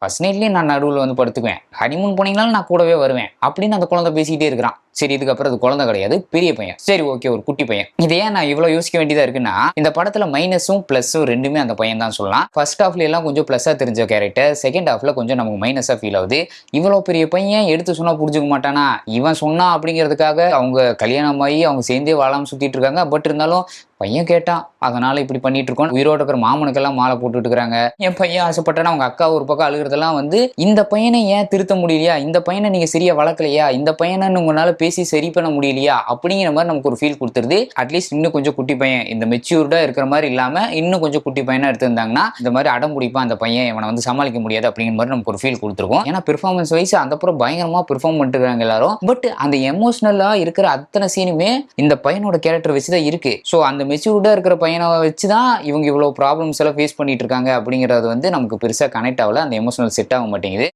First நைட்லயே நான் நடுவில் வந்து படுத்துக்குவேன், ஹனிமூன் போனீங்கனாலும் நான் கூடவே வருவேன் அப்படின்னு அந்த குழந்தை பேசிக்கிட்டே இருக்கிறான். சரி, இதுக்கப்புறம் அது குழந்தை கிடையாது, பெரிய பையன். சரி, ஓகே, ஒரு குட்டி பையன். இதை ஏன் நான் இவ்வளவு யோசிக்க வேண்டியதா இருக்குன்னா, இந்த படத்துல மைனஸும் பிளஸும் ரெண்டுமே அந்த பையன் தான் சொல்லலாம். ஃபர்ஸ்ட் ஹாஃப்ல எல்லாம் கொஞ்சம் பிளஸா தெரிஞ்ச கேரக்டர், செகண்ட் ஹாஃப்ல கொஞ்சம் நமக்கு மைனஸா ஃபீல் ஆகுது. இவ்வளவு பெரிய பையன் எடுத்து சொன்னா புரிஞ்சுக்க மாட்டானா? இவன் சொன்னா அப்படிங்கிறதுக்காக அவங்க கல்யாணம் ஆகி அவங்க சேர்ந்தே வாழாம சுத்திட்டு இருக்காங்க. பட் இருந்தாலும் பையன் கேட்டான், அதனால இப்படி பண்ணிட்டு இருக்கோம். உயிரோட இருக்கிற மாமனுக்கெல்லாம் மாலை போட்டுட்டு இருக்காங்க. என் பையன் ஆசைப்பட்டனா அவங்க அக்கா ஒரு பக்கம் அழுகிறதெல்லாம் வந்து, இந்த பையனை ஏன் திருத்த முடியலையா? இந்த பையனை நீங்க சரியா வளர்க்கலையா? இந்த பையனை உங்களால பேசி சரி பண்ண முடியலையா? அப்படிங்கிற மாதிரி நமக்கு ஒரு ஃபீல் கொடுத்துருது. அட்லீஸ்ட் இன்னும் கொஞ்சம் குட்டி பையன், இந்த மெச்சூர்டா இருக்கிற மாதிரி இல்லாம இன்னும் கொஞ்சம் குட்டி பையனா எடுத்திருந்தாங்கன்னா இந்த மாதிரி அடம் பிடிப்பான் அந்த பையன், இவனை வந்து சமாளிக்க முடியாது அப்படிங்கிற மாதிரி நமக்கு ஒரு ஃபீல் கொடுத்துருக்கும். ஏன்னா பெர்ஃபார்மன்ஸ் வைஸ் அந்த அப்புறம் பயங்கரமா பெர்ஃபார்ம் பண்ணிட்டு இருக்காங்க எல்லாரும். பட் அந்த எமோஷனலா இருக்கிற அத்தனை சீனுமே இந்த பையனோட கேரக்டர் வச்சுதான் இருக்கு. ஸோ அந்த மெச்சூர்டா இருக்கிற பையனை வச்சுதான் இவங்க இவ்வளவு ப்ராப்ளம்ஸ் எல்லாம் ஃபேஸ் பண்ணிட்டு இருக்காங்க அப்படிங்கிறது வந்து நமக்கு பெருசா கனெக்ட் ஆகல. அந்த எமோஷனல் செட் ஆக மாட்டேங்குது.